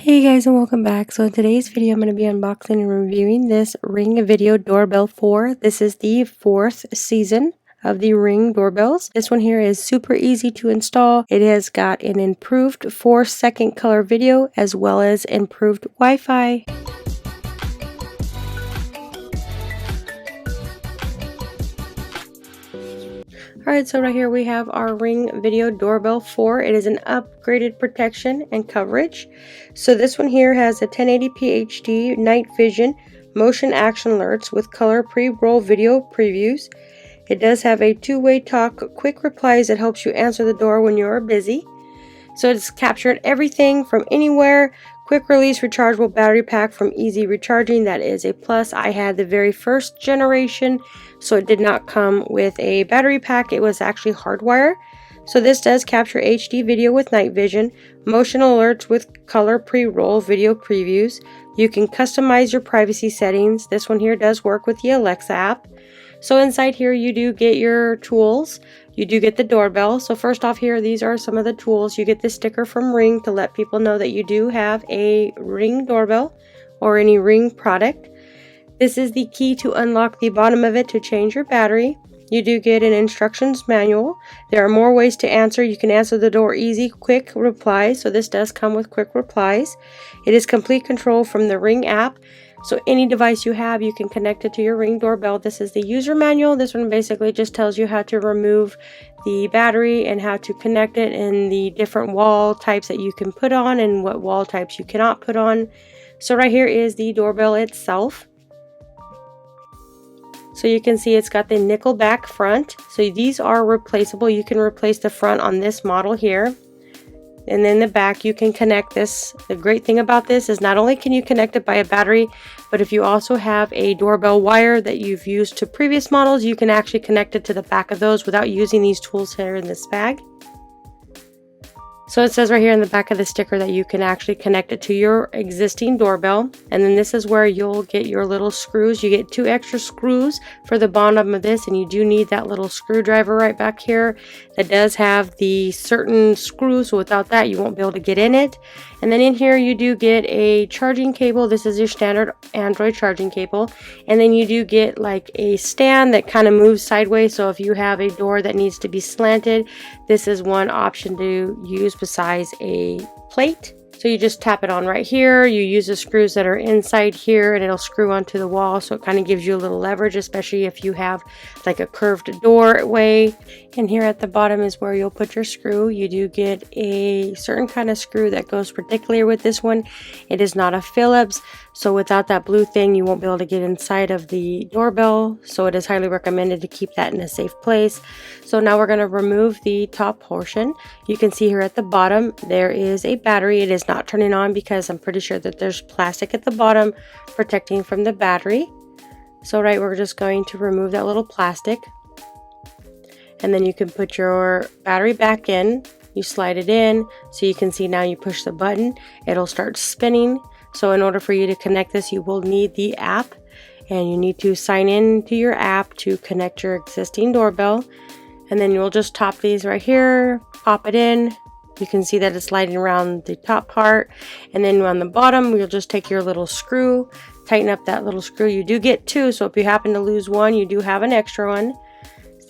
Hey guys, and welcome back. So in today's video I'm going to be unboxing and reviewing this Ring Video Doorbell 4. This is the 4th season of the Ring doorbells. This one here is super easy to install. It has got an improved 4-second color video as well as improved Wi-Fi. Alright, so right here we have our Ring Video Doorbell 4. It is an upgraded protection and coverage. So this one here has a 1080p HD night vision motion action alerts with color pre-roll video previews. It does have a two-way talk quick replies that helps you answer the door when you're busy. So it's captured everything from anywhere. Quick release rechargeable battery pack from easy recharging. That is a plus. I had the very first generation, so it did not come with a battery pack. It was actually hardwire. So this does capture HD video with night vision, motion alerts with color pre-roll video previews. You can customize your privacy settings. This one here does work with the Alexa app. So inside here you do get your tools. You do get the doorbell. So first off here, these are some of the tools. You get the sticker from Ring to let people know that you do have a Ring doorbell or any Ring product. This is the key to unlock the bottom of it to change your battery. You do get an instructions manual. There are more ways to answer. You can answer the door easy, quick replies. So this does come with quick replies. It is complete control from the Ring app. So any device you have, you can connect it to your Ring doorbell. This is the user manual. This one basically just tells you how to remove the battery and how to connect it and the different wall types that you can put on and what wall types you cannot put on. So right here is the doorbell itself. So you can see it's got the nickel back front. So these are replaceable. You can replace the front on this model here. And then the back you can connect this. The great thing about this is not only can you connect it by a battery, but if you also have a doorbell wire that you've used to previous models, you can actually connect it to the back of those without using these tools here in this bag. So it says right here in the back of the sticker that you can actually connect it to your existing doorbell. And then this is where you'll get your little screws. You get 2 extra screws for the bottom of this, and you do need that little screwdriver right back here that does have the certain screws. So without that, you won't be able to get in it. And then in here, you do get a charging cable. This is your standard Android charging cable. And then you do get like a stand that kind of moves sideways. So if you have a door that needs to be slanted, this is one option to use besides a plate. So you just tap it on right here. You use the screws that are inside here and it'll screw onto the wall. So it kind of gives you a little leverage, especially if you have like a curved doorway. And here at the bottom is where you'll put your screw. You do get a certain kind of screw that goes particularly with this one. It is not a Phillips. So without that blue thing, you won't be able to get inside of the doorbell. So it is highly recommended to keep that in a safe place. So now we're going to remove the top portion. You can see here at the bottom, there is a battery. It is not turning on because I'm pretty sure that there's plastic at the bottom protecting from the battery. So we're just going to remove that little plastic. And then you can put your battery back in. You slide it in. So you can see now you push the button. It'll start spinning. So in order for you to connect this, you will need the app. And you need to sign in to your app to connect your existing doorbell. And then you'll just top these right here. Pop it in. You can see that it's sliding around the top part. And then on the bottom, you'll just take your little screw. Tighten up that little screw. You do get 2. So if you happen to lose one, you do have an extra one.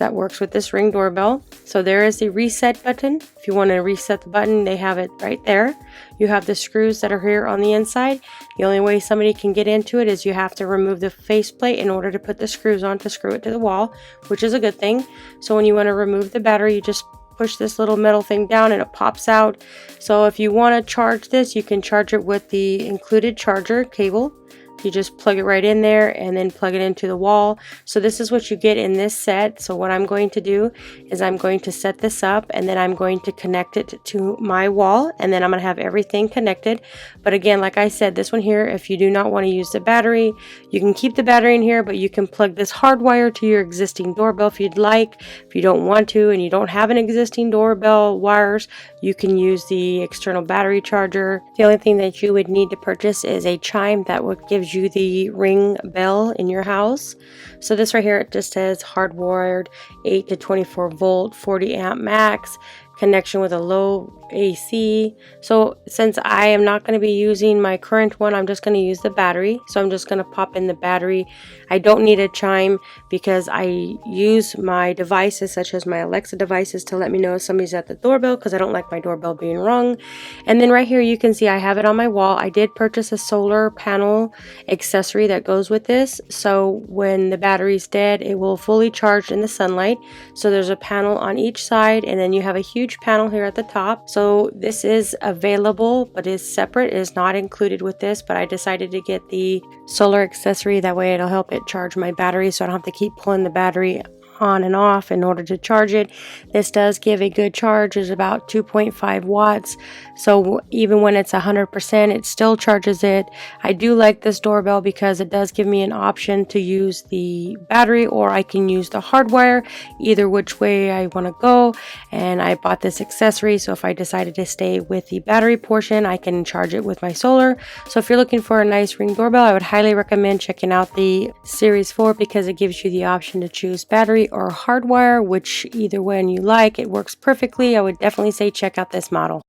That works with this Ring doorbell. So there is the reset button. If you want to reset the button, they have it right there. You have the screws that are here on the inside. The only way somebody can get into it is you have to remove the faceplate in order to put the screws on to screw it to the wall, which is a good thing. So when you want to remove the battery, you just push this little metal thing down and it pops out. So if you want to charge this, you can charge it with the included charger cable. You just plug it right in there and then plug it into the wall. So this is what you get in this set. So what I'm going to do is I'm going to set this up and then I'm going to connect it to my wall and then I'm going to have everything connected. But again, like I said, this one here, if you do not want to use the battery, you can keep the battery in here, but you can plug this hardwire to your existing doorbell if you'd like. If you don't want to and you don't have an existing doorbell wires, you can use the external battery charger. The only thing that you would need to purchase is a chime that would give you the Ring bell in your house. So this right here, it just says hardwired 8 to 24 volt 40 amp max connection with a low AC. So since I am not going to be using my current one, I'm just going to use the battery. So I'm just going to pop in the battery. I don't need a chime because I use my devices such as my Alexa devices to let me know if somebody's at the doorbell, because I don't like my doorbell being rung. And then right here you can see I have it on my wall. I did purchase a solar panel accessory that goes with this, so when the battery's dead it will fully charge in the sunlight. So there's a panel on each side, and then you have a huge panel here at the top. So this is available but is separate, it is not included with this, but I decided to get the solar accessory. That way it'll help it charge my battery, so I don't have to keep pulling the battery on and off in order to charge it. This does give a good charge. It's about 2.5 watts, so even when it's 100% it still charges it. I do like this doorbell because it does give me an option to use the battery, or I can use the hardwire, either which way I want to go. And I bought this accessory, so if I decided to stay with the battery portion, I can charge it with my solar. So if you're looking for a nice Ring doorbell, I would highly recommend checking out the Series 4 because it gives you the option to choose battery or hardwire, which either one you like, it works perfectly. I would definitely say check out this model.